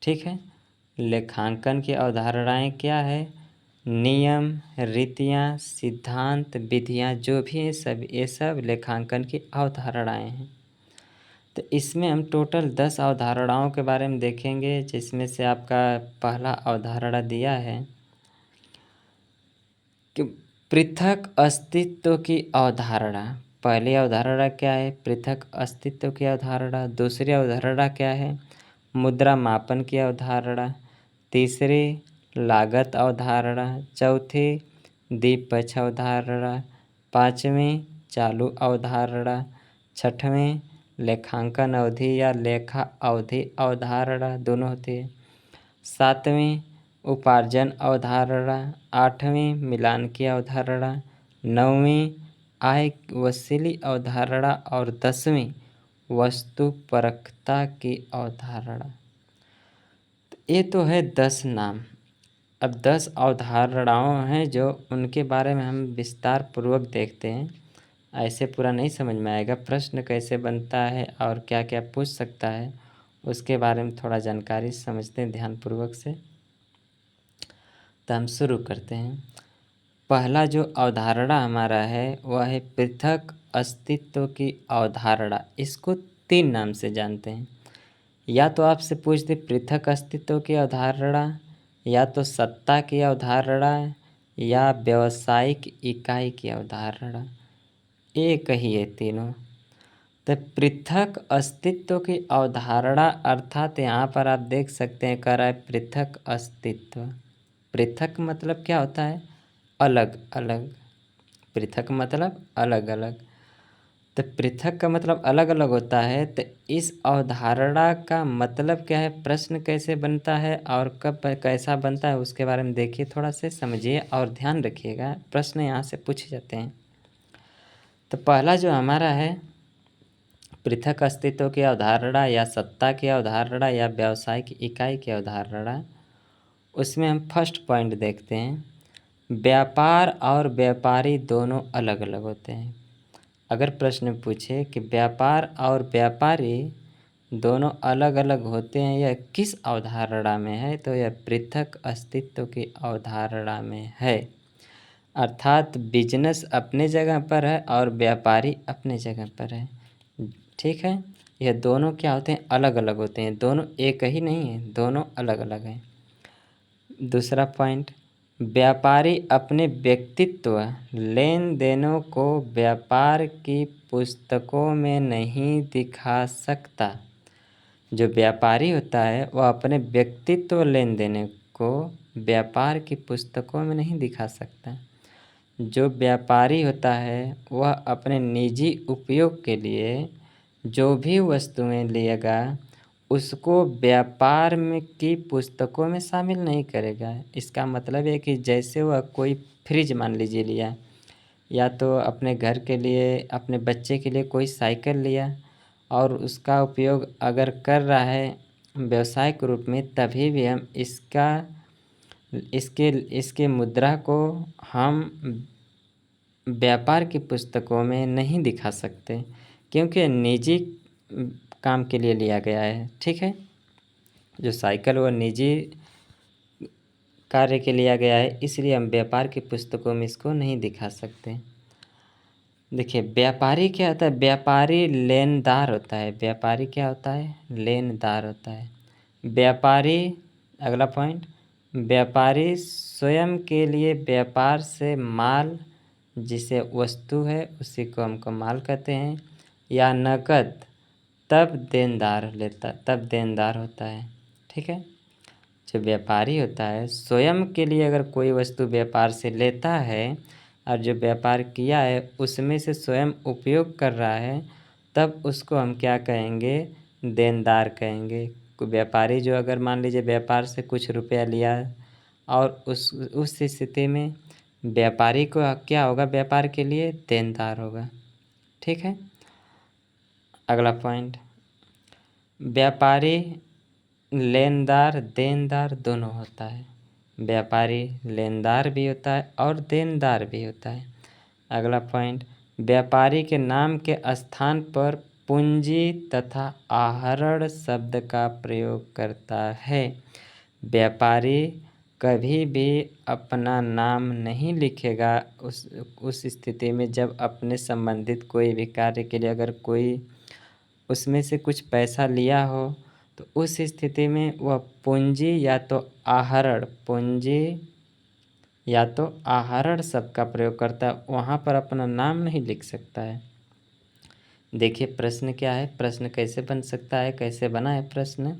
ठीक है, लेखांकन की अवधारणाएं क्या है? नियम, रीतियाँ, सिद्धांत, विधियाँ, जो भी हैं सब, ये सब लेखांकन की अवधारणाएं हैं। तो इसमें हम टोटल 10 अवधारणाओं के बारे में देखेंगे, जिसमें से आपका पहला अवधारणा दिया है कि पृथक अस्तित्व की अवधारणा। पहली अवधारणा क्या है? पृथक अस्तित्व की अवधारणा। दूसरी अवधारणा क्या है? मुद्रा मापन की अवधारणा। तीसरी लागत अवधारणा। चौथी द्विपक्ष अवधारणा। पाँचवीं चालू अवधारणा। छठवीं लेखांकन अवधि या लेखा अवधि अवधारणा, दोनों होती है। सातवीं उपार्जन अवधारणा। आठवीं मिलान की अवधारणा। नौवीं आय वसूली अवधारणा। और 10वीं वस्तुपरकता की अवधारणा। ये तो है 10 नाम। अब 10 अवधारणाओं हैं जो उनके बारे में हम विस्तार पूर्वक देखते हैं। ऐसे पूरा नहीं समझ में आएगा। प्रश्न कैसे बनता है और क्या क्या पूछ सकता है उसके बारे में थोड़ा जानकारी समझते हैं ध्यानपूर्वक से। तो हम शुरू करते हैं। पहला जो अवधारणा हमारा है वह है पृथक अस्तित्व की अवधारणा। इसको 3 नाम से जानते हैं। या तो आपसे पूछ दे पृथक अस्तित्व की अवधारणा, या तो सत्ता की अवधारणा, या व्यावसायिक इकाई की अवधारणा। एक ही है तीनों। तो पृथक अस्तित्व की अवधारणा अर्थात यहाँ पर आप देख सकते हैं, कह रहा है पृथक अस्तित्व। पृथक मतलब क्या होता है? अलग अलग। पृथक मतलब अलग अलग। तो पृथक का मतलब अलग अलग होता है। तो इस अवधारणा का मतलब क्या है, प्रश्न कैसे बनता है और कब कैसा बनता है उसके बारे में देखिए, थोड़ा से समझिए और ध्यान रखिएगा, प्रश्न यहाँ से पूछे जाते हैं। तो पहला जो हमारा है पृथक अस्तित्व की अवधारणा, या सत्ता की अवधारणा, या व्यावसायिक इकाई की अवधारणा, उसमें हम फर्स्ट पॉइंट देखते हैं। व्यापार और व्यापारी दोनों अलग अलग होते हैं। अगर प्रश्न पूछे कि व्यापार और व्यापारी दोनों अलग अलग होते हैं, यह किस अवधारणा में है? तो यह पृथक अस्तित्व की अवधारणा में है। अर्थात बिजनेस अपने जगह पर है और व्यापारी अपने जगह पर है। ठीक है, यह दोनों क्या होते हैं? अलग अलग होते हैं। दोनों एक ही नहीं है, दोनों अलग अलग हैं। दूसरा पॉइंट, व्यापारी अपने व्यक्तित्व लेन देनों को व्यापार की पुस्तकों में नहीं दिखा सकता। जो व्यापारी होता है वह अपने व्यक्तित्व लेन देन को व्यापार की पुस्तकों में नहीं दिखा सकता। जो व्यापारी होता है वह अपने निजी उपयोग के लिए जो भी वस्तुएं लेगा उसको व्यापार में की पुस्तकों में शामिल नहीं करेगा। इसका मतलब है कि जैसे वह कोई फ्रिज मान लीजिए लिया, या तो अपने घर के लिए, अपने बच्चे के लिए कोई साइकिल लिया, और उसका उपयोग अगर कर रहा है व्यवसायिक रूप में, तभी भी हम इसके मुद्रा को हम व्यापार की पुस्तकों में नहीं दिखा सकते, क्योंकि निजी काम के लिए लिया गया है। ठीक है, जो साइकिल वो निजी कार्य के लिया गया है, इसलिए हम व्यापार की पुस्तकों में इसको नहीं दिखा सकते। देखिए व्यापारी क्या होता है, व्यापारी लेनदार होता है। व्यापारी क्या होता है, लेनदार होता है। व्यापारी, अगला पॉइंट, व्यापारी स्वयं के लिए व्यापार से माल, जिसे वस्तु है उसी को हमको माल कहते हैं, या नकद, तब देनदार होता है। ठीक है, जो व्यापारी होता है स्वयं के लिए अगर कोई वस्तु व्यापार से लेता है और जो व्यापार किया है उसमें से स्वयं उपयोग कर रहा है, तब उसको हम क्या कहेंगे, देनदार कहेंगे। कोई व्यापारी जो अगर मान लीजिए व्यापार से कुछ रुपया लिया और उस स्थिति में व्यापारी को क्या होगा, व्यापार के लिए देनदार होगा। ठीक है, अगला पॉइंट, व्यापारी लेनदार देनदार दोनों होता है। व्यापारी लेनदार भी होता है और देनदार भी होता है। अगला पॉइंट, व्यापारी के नाम के स्थान पर पूंजी तथा आहरण शब्द का प्रयोग करता है। व्यापारी कभी भी अपना नाम नहीं लिखेगा उस स्थिति में जब अपने संबंधित कोई भी कार्य के लिए अगर कोई उसमें से कुछ पैसा लिया हो, तो उस स्थिति में वह पूंजी या तो आहरण शब्द का प्रयोग करता है, वहाँ पर अपना नाम नहीं लिख सकता है। देखिए प्रश्न क्या है, प्रश्न कैसे बन सकता है, कैसे बना है प्रश्न।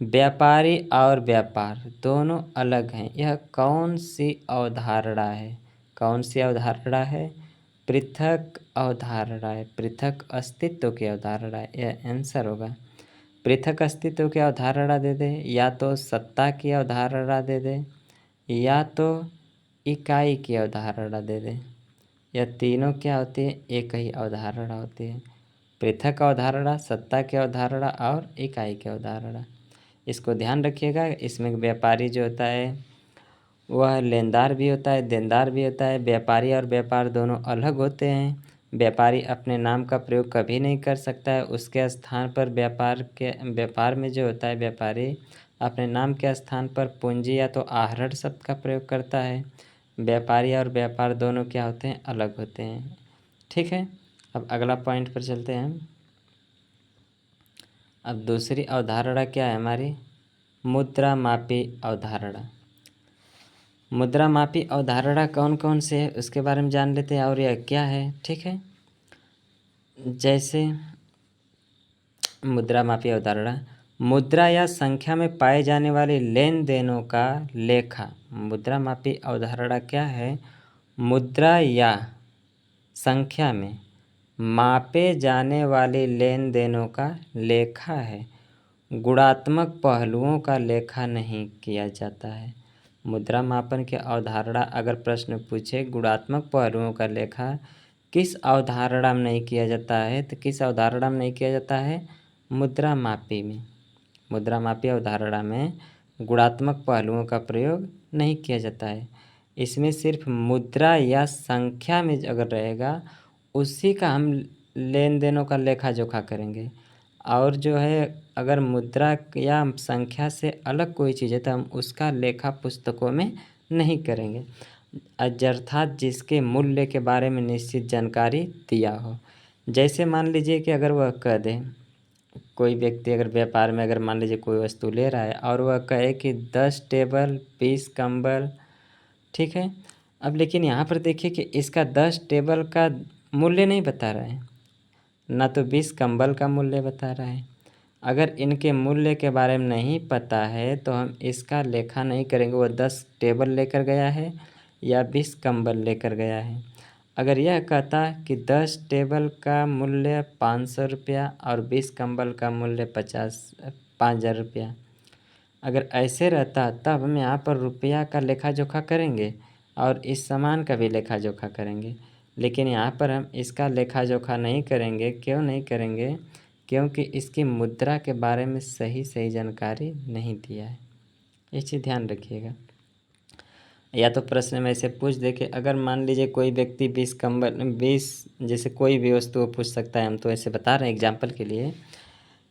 व्यापारी और व्यापार दोनों अलग हैं, यह कौन सी अवधारणा है, कौन सी अवधारणा है, पृथक अवधारणा है, पृथक अस्तित्व की अवधारणा है, यह आंसर होगा। पृथक अस्तित्व की अवधारणा दे दे, या तो सत्ता की अवधारणा दे दे, या तो इकाई की अवधारणा दे दे। यह तीनों क्या होती है, एक ही अवधारणा होती है। पृथक अवधारणा, सत्ता की अवधारणा और इकाई की अवधारणा। इसको ध्यान रखिएगा। इसमें व्यापारी जो होता है वह लेनदार भी होता है, देनदार भी होता है। व्यापारी और व्यापार दोनों अलग होते हैं। व्यापारी अपने नाम का प्रयोग कभी नहीं कर सकता है, उसके स्थान पर व्यापार में जो होता है व्यापारी अपने नाम के स्थान पर पूंजी या तो आहरण शब्द का प्रयोग करता है। व्यापारी और व्यापार दोनों क्या होते हैं, अलग होते हैं। ठीक है, अब अगला पॉइंट पर चलते हैं। अब दूसरी अवधारणा क्या है हमारी, मुद्रा मापी अवधारणा। मुद्रा मापी अवधारणा कौन कौन से है उसके बारे में जान लेते हैं और यह क्या है। ठीक है, जैसे मुद्रा मापी अवधारणा, मुद्रा या संख्या में पाए जाने वाले लेन देनों का लेखा। मुद्रा मापी अवधारणा क्या है, मुद्रा या संख्या में मापे जाने वाले लेन देनों का लेखा है, गुणात्मक पहलुओं का लेखा नहीं किया जाता है। मुद्रा मापन की अवधारणा अगर प्रश्न पूछे गुणात्मक पहलुओं का लेखा किस अवधारणा में नहीं किया जाता है, तो किस अवधारणा में नहीं किया जाता है, मुद्रा मापी में। मुद्रा मापी अवधारणा में गुणात्मक पहलुओं का प्रयोग नहीं किया जाता है। इसमें सिर्फ मुद्रा या संख्या में अगर रहेगा उसी का हम लेन देनों का लेखा जोखा करेंगे, और जो है अगर मुद्रा या संख्या से अलग कोई चीज़ है तो हम उसका लेखा पुस्तकों में नहीं करेंगे, अर्थात जिसके मूल्य के बारे में निश्चित जानकारी दिया हो। जैसे मान लीजिए कि अगर वह कह दे, कोई व्यक्ति अगर व्यापार में अगर मान लीजिए कोई वस्तु ले रहा है और वह कहे कि 10 टेबल 20 कंबल, ठीक है। अब लेकिन यहाँ पर देखिए कि इसका 10 टेबल का मूल्य नहीं बता रहा है, ना तो 20 कंबल का मूल्य बता रहा है। अगर इनके मूल्य के बारे में नहीं पता है तो हम इसका लेखा नहीं करेंगे, वो 10 टेबल लेकर गया है या 20 कंबल लेकर गया है। अगर यह कहता कि 10 टेबल का मूल्य 500 रुपया और 20 कंबल का मूल्य 5,000 रुपया, अगर ऐसे रहता तब हम यहाँ पर रुपया का लेखा जोखा करेंगे और इस सामान का भी लेखा जोखा करेंगे। लेकिन यहाँ पर हम इसका लेखा जोखा नहीं करेंगे। क्यों नहीं करेंगे, क्योंकि इसकी मुद्रा के बारे में सही सही जानकारी नहीं दिया है। ये चीज़ ध्यान रखिएगा। या तो प्रश्न में ऐसे पूछ दे कि अगर मान लीजिए कोई व्यक्ति 20 जैसे कोई भी वस्तु पूछ सकता है, हम तो ऐसे बता रहे हैं एग्जाम्पल के लिए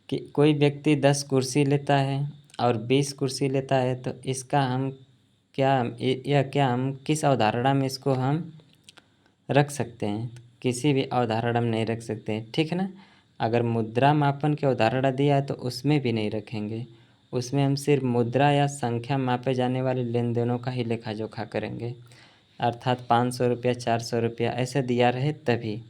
कि कोई व्यक्ति 10 कुर्सी लेता है और 20 कुर्सी लेता है, तो इसका हम क्या हम किस अवधारणा में इसको हम रख सकते हैं? किसी भी अवधारणा में नहीं रख सकते हैं, ठीक है ना। अगर मुद्रा मापन की अवधारणा दिया है तो उसमें भी नहीं रखेंगे। उसमें हम सिर्फ मुद्रा या संख्या मापे जाने वाले लेन देनों का ही लेखा जोखा करेंगे, अर्थात 500 रुपया, 400 रुपया ऐसे दिया रहे तभी।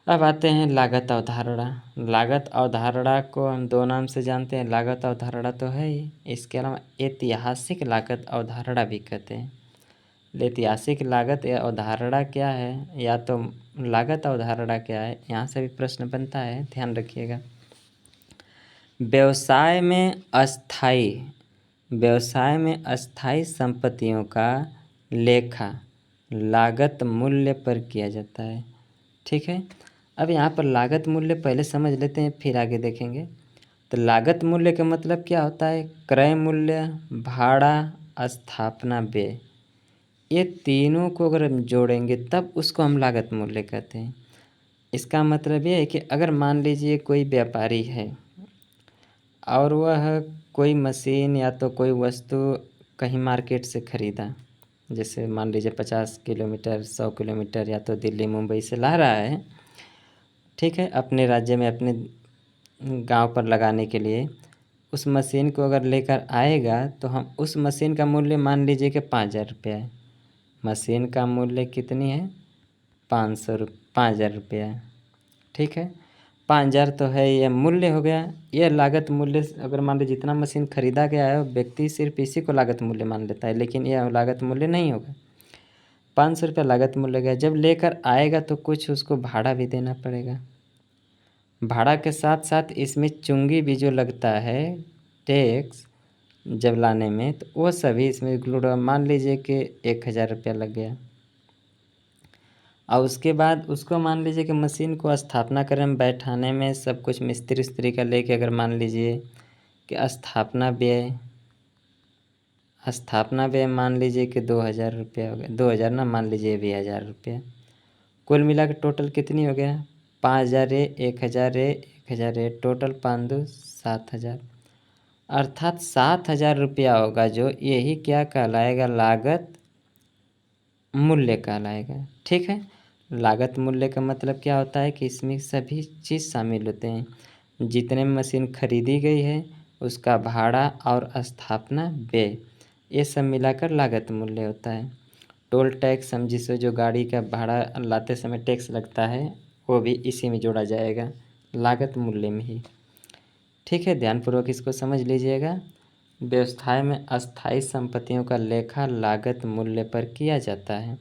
अब आते हैं लागत अवधारणा। लागत अवधारणा को हम दो नाम से जानते हैं, लागत अवधारणा तो है ही, इसके अलावा ऐतिहासिक लागत अवधारणा भी कहते हैं। ऐतिहासिक लागत या अवधारणा क्या है, या तो लागत अवधारणा क्या है, यहाँ से भी प्रश्न बनता है, ध्यान रखिएगा। व्यवसाय में अस्थाई संपत्तियों का लेखा लागत मूल्य पर किया जाता है, ठीक है। अब यहाँ पर लागत मूल्य पहले समझ लेते हैं, फिर आगे देखेंगे। तो लागत मूल्य का मतलब क्या होता है? क्रय मूल्य, भाड़ा, स्थापना व्यय, ये तीनों को अगर हम जोड़ेंगे तब उसको हम लागत मूल्य कहते हैं। इसका मतलब ये है कि अगर मान लीजिए कोई व्यापारी है और वह कोई मशीन या तो कोई वस्तु कहीं मार्केट से ख़रीदा, जैसे मान लीजिए 50 किलोमीटर, 100 किलोमीटर या तो दिल्ली मुंबई से ला रहा है, ठीक है, अपने राज्य में अपने गांव पर लगाने के लिए। उस मशीन को अगर लेकर आएगा तो हम उस मशीन का मूल्य मान लीजिए कि 5,000 रुपया है। मशीन का मूल्य कितनी है? 5,000 रुपया, ठीक है। 5,000 तो है, यह मूल्य हो गया। यह लागत मूल्य अगर मान लीजिए जितना मशीन खरीदा गया है व्यक्ति सिर्फ इसी को लागत मूल्य मान लेता है, लेकिन यह लागत मूल्य नहीं होगा। 500 रुपया लागत मूल्य गया। जब लेकर आएगा तो कुछ उसको भाड़ा भी देना पड़ेगा। भाड़ा के साथ साथ इसमें चुंगी भी जो लगता है, टैक्स, जब लाने में, तो वो सभी इसमें इंक्लूड। मान लीजिए कि 1,000 रुपया लग गया। और उसके बाद उसको मान लीजिए कि मशीन को स्थापना करने में, बैठाने में, सब कुछ मिस्त्री उस्त्री का लेके अगर मान लीजिए कि स्थापना व्यय मान लीजिए कि 2,000 रुपया हो गया। 2,000 ना, मान लीजिए भी 1,000 रुपया। कुल मिला के टोटल कितनी हो गया? 5,000 है, 1,000 है, 1,000 है, टोटल 5 2 7,000, अर्थात 7,000 रुपया होगा, जो यही क्या कहलाएगा? लागत मूल्य कहलाएगा, ठीक है। लागत मूल्य का मतलब क्या होता है कि इसमें सभी चीज़ शामिल होते हैं। जितने मशीन खरीदी गई है उसका भाड़ा और स्थापना व्यय, ये सब मिलाकर लागत मूल्य होता है। टोल टैक्स, हम जिससे जो गाड़ी का भाड़ा लाते समय टैक्स लगता है, वो भी इसी में जोड़ा जाएगा, लागत मूल्य में ही, ठीक है। ध्यानपूर्वक इसको समझ लीजिएगा। व्यवसाय में अस्थाई संपत्तियों का लेखा लागत मूल्य पर किया जाता है।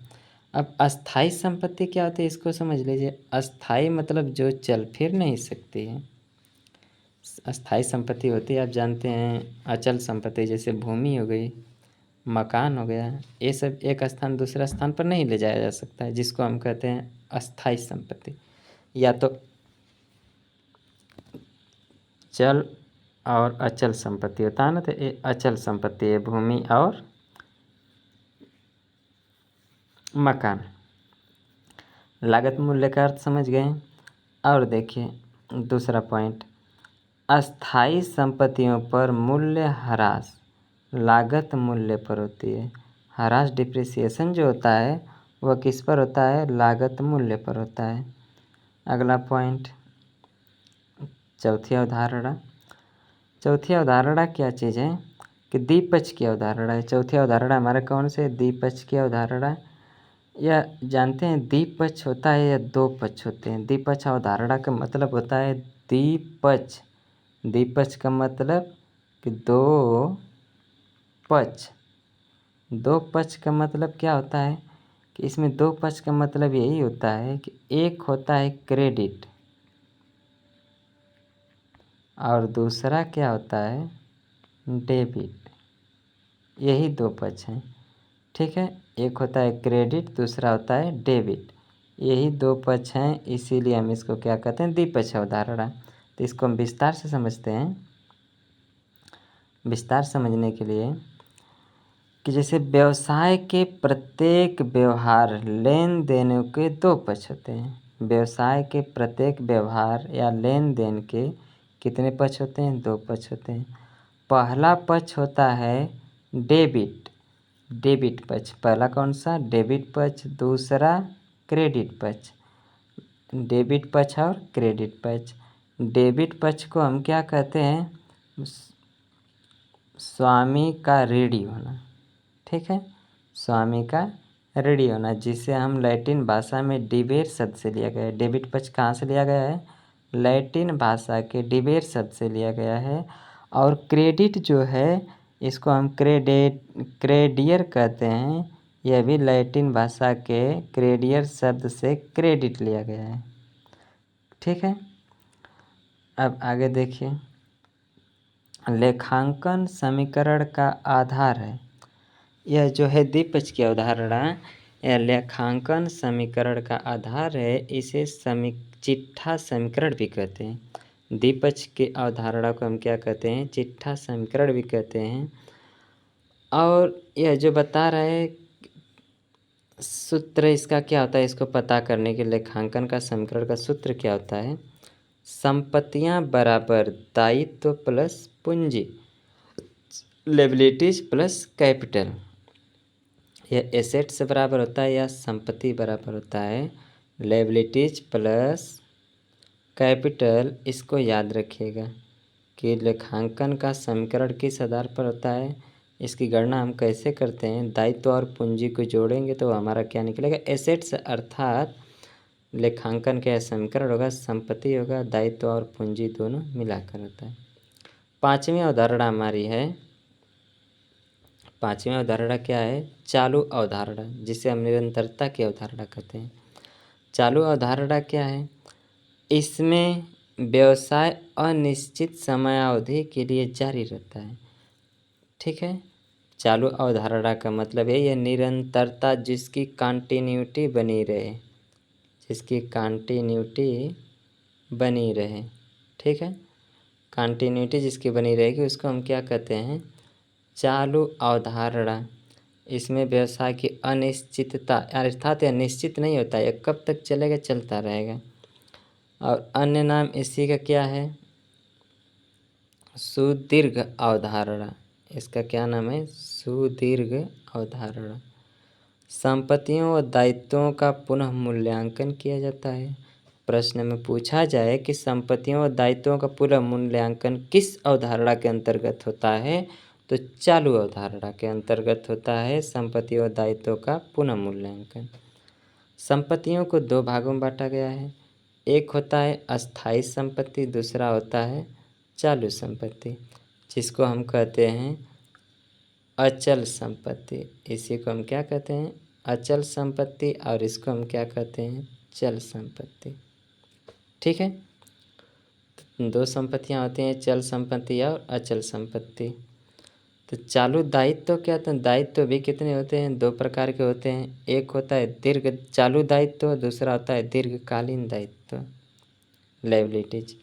अब अस्थाई संपत्ति क्या होती है इसको समझ लीजिए। अस्थाई मतलब जो चल फिर नहीं सकती है। अस्थाई संपत्ति होती है, आप जानते हैं, अचल संपत्ति, जैसे भूमि हो गई, मकान हो गया, ये सब एक स्थान दूसरा स्थान पर नहीं ले जाया जा सकता है, जिसको हम कहते हैं अस्थाई संपत्ति। या तो चल और अचल संपत्ति होता है ना, तो ये अचल संपत्ति है, भूमि और मकान। लागत मूल्य का अर्थ समझ गए। और देखिए दूसरा पॉइंट, अस्थाई संपत्तियों पर मूल्य ह्रास लागत मूल्य पर होती है। ह्रास, डिप्रिसिएशन जो होता है वह किस पर होता है? लागत मूल्य पर होता है। अगला पॉइंट, चौथी अवधारणा क्या चीज़ है? कि द्विपक्ष की अवधारणा है। चौथी अवधारणा हमारा कौन से? द्विपक्ष की अवधारणा। या जानते हैं द्विपक्ष होता है या दो पक्ष होते हैं? द्विपक्ष अवधारणा का मतलब होता है द्विपक्ष। द्विपक्ष का मतलब कि दो पक्ष। दो पक्ष का मतलब क्या होता है? कि इसमें दो पक्ष का मतलब यही होता है कि एक होता है क्रेडिट और दूसरा क्या होता है? डेबिट। यही दो पक्ष हैं, ठीक है। एक होता है क्रेडिट, दूसरा होता है डेबिट। यही दो पक्ष हैं, इसीलिए हम इसको क्या कहते हैं? द्विपक्ष अवधारणा। तो इसको हम विस्तार से समझते हैं। विस्तार समझने के लिए कि जैसे व्यवसाय के प्रत्येक व्यवहार लेन देन के दो पक्ष होते हैं। व्यवसाय के प्रत्येक व्यवहार या लेन देन के कितने पक्ष होते हैं? दो पक्ष होते हैं। पहला पक्ष होता है डेबिट पक्ष। पहला कौन सा? डेबिट पक्ष। दूसरा क्रेडिट पक्ष। डेबिट पक्ष और क्रेडिट पक्ष। डेबिट पक्ष को हम क्या कहते हैं? स्वामी का ऋणी होना। ठीक है, स्वामी का ऋणी होना, जिसे हम लैटिन भाषा में डिबेर शब्द से लिया गया है। डेबिट पक्ष कहाँ से लिया गया है? लैटिन भाषा के डिबेर शब्द से लिया गया है। और क्रेडिट जो है इसको हम क्रेडियर कहते हैं। यह भी लैटिन भाषा के क्रेडियर शब्द से क्रेडिट लिया गया है। ठीक है, अब आगे देखिए। लेखांकन समीकरण का आधार है। यह जो है द्विपक्ष की अवधारणा, यह लेखांकन समीकरण का आधार है। इसे चिट्ठा समीकरण भी कहते हैं। द्विपक्ष की अवधारणा को हम क्या कहते हैं? चिट्ठा समीकरण भी कहते हैं। और यह जो बता रहा है सूत्र इसका क्या होता है, इसको पता करने के लेखांकन का समीकरण का सूत्र क्या होता है? संपत्तियां बराबर दायित्व प्लस पूंजी, लायबिलिटीज प्लस कैपिटल। यह एसेट से बराबर होता है या संपत्ति बराबर होता है लायबिलिटीज प्लस कैपिटल। इसको याद रखिएगा कि लेखांकन का समीकरण किस आधार पर होता है, इसकी गणना हम कैसे करते हैं। दायित्व और पूंजी को जोड़ेंगे तो हमारा क्या निकलेगा? एसेट्स, अर्थात लेखांकन का समीकरण होगा संपत्ति होगा, दायित्व और पूंजी दोनों मिलाकर होता है। पांचवी अवधारणा हमारी है, पांचवी अवधारणा क्या है? चालू अवधारणा, जिसे हम निरंतरता की अवधारणा कहते हैं। चालू अवधारणा क्या है? इसमें व्यवसाय अनिश्चित समयावधि के लिए जारी रहता है। ठीक है, चालू अवधारणा का मतलब है यह निरंतरता, जिसकी कंटिन्यूटी बनी रहे, जिसकी कंटिन्यूटी बनी रहे। ठीक है, कंटिन्यूटी जिसकी बनी रहेगी उसको हम क्या कहते हैं? चालू अवधारणा। इसमें व्यवसाय की अनिश्चितता, अर्थात यह निश्चित नहीं होता है, यह कब तक चलेगा, चलता रहेगा। और अन्य नाम इसी का क्या है? सुदीर्घ अवधारणा। इसका क्या नाम है? सुदीर्घ अवधारणा। संपत्तियों व दायित्वों का पुनः मूल्यांकन किया जाता है। प्रश्न में पूछा जाए कि संपत्तियों व दायित्वों का पुनः मूल्यांकन किस अवधारणा के अंतर्गत होता है, तो चालू अवधारणा के अंतर्गत होता है संपत्तियों व दायित्वों का पुनः मूल्यांकन। संपत्तियों को दो भागों में बांटा गया है। एक होता है अस्थायी संपत्ति, दूसरा होता है चालू संपत्ति, जिसको हम कहते हैं अचल संपत्ति। इसी को हम क्या कहते हैं? अचल संपत्ति। और इसको हम क्या कहते हैं? चल संपत्ति। ठीक है, दो संपत्तियां होती हैं, चल संपत्ति और अचल संपत्ति। तो चालू दायित्व क्या होता है? दायित्व भी कितने होते हैं? दो प्रकार के होते हैं। एक होता है दीर्घ चालू दायित्व, दूसरा होता है दीर्घकालीन दायित्व, लायबिलिटीज।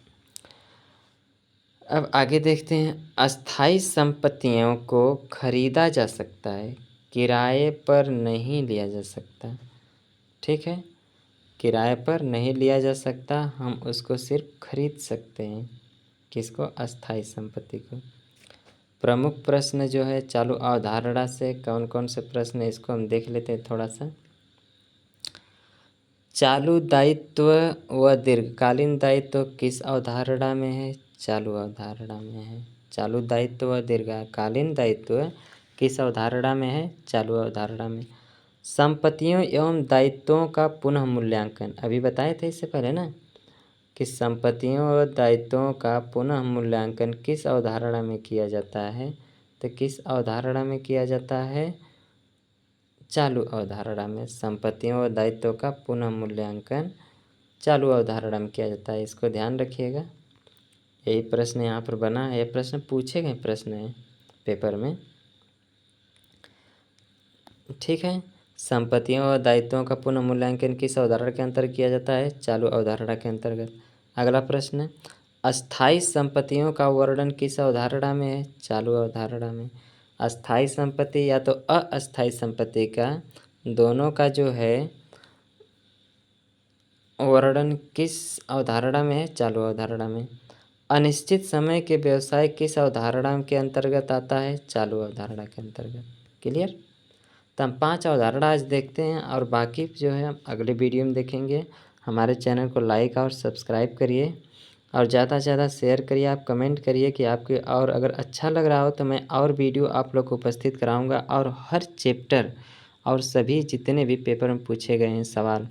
अब आगे देखते हैं। अस्थायी संपत्तियों को खरीदा जा सकता है, किराए पर नहीं लिया जा सकता। ठीक है, किराए पर नहीं लिया जा सकता, हम उसको सिर्फ खरीद सकते हैं। किसको? अस्थायी संपत्ति को। प्रमुख प्रश्न जो है चालू अवधारणा से कौन कौन से प्रश्न है, इसको हम देख लेते हैं थोड़ा सा। चालू दायित्व व दीर्घकालीन दायित्व किस अवधारणा में है? चालू अवधारणा में है। चालू दायित्व व दीर्घकालीन दायित्व किस अवधारणा में है? चालू अवधारणा में। संपत्तियों एवं दायित्वों का पुनः मूल्यांकन, अभी बताए थे इससे पहले ना, कि संपत्तियों और दायित्वों का पुनः मूल्यांकन किस अवधारणा में किया जाता है, तो किस अवधारणा में किया जाता है? चालू अवधारणा में। संपत्तियों और दायित्वों का पुनः मूल्यांकन चालू अवधारणा में किया जाता है। इसको ध्यान रखिएगा, यही प्रश्न यहाँ पर बना है, यह प्रश्न पूछे गए प्रश्न है पेपर में। ठीक है, संपत्तियों और दायित्वों का पुनः मूल्यांकन किस अवधारणा के अंतर्गत किया जाता है? चालू अवधारणा के अंतर्गत। अगला प्रश्न, अस्थायी संपत्तियों का वर्णन किस अवधारणा में है? चालू अवधारणा में। अस्थायी संपत्ति या तो अस्थायी संपत्ति का, दोनों का जो है वर्णन किस अवधारणा में है? चालू अवधारणा में। अनिश्चित समय के व्यवसाय किस अवधारणा के अंतर्गत आता है? चालू अवधारणा के अंतर्गत। क्लियर? तो हम 5 अवधारणा आज देखते हैं और बाकी जो है हम अगले वीडियो में देखेंगे। हमारे चैनल को लाइक और सब्सक्राइब करिए और ज़्यादा से ज़्यादा शेयर करिए। आप कमेंट करिए कि आपके, और अगर अच्छा लग रहा हो तो मैं और वीडियो आप लोग को उपस्थित कराऊंगा और हर चैप्टर और सभी जितने भी पेपर में पूछे गए हैं सवाल,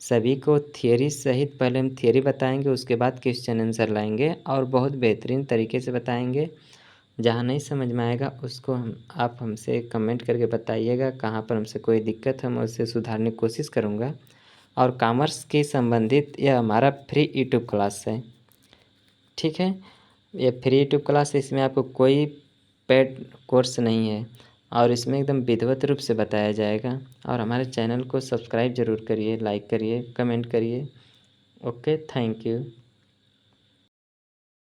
सभी को थियरी सहित पहले हम थियरी बताएंगे, उसके बाद क्वेश्चन आंसर लाएंगे और बहुत बेहतरीन तरीके से बताएंगे। जहाँ नहीं समझ में आएगा उसको आप हमसे कमेंट करके बताइएगा, कहाँ पर हमसे कोई दिक्कत है मैं उससे सुधारने की कोशिश करूँगा। और कॉमर्स के संबंधित यह हमारा फ्री यूट्यूब क्लास है, ठीक है। ये फ्री यूट्यूब क्लास है, इसमें आपको कोई पेड कोर्स नहीं है और इसमें एकदम विधिवत रूप से बताया जाएगा। और हमारे चैनल को सब्सक्राइब ज़रूर करिए, लाइक करिए, कमेंट करिए। Okay, thank you.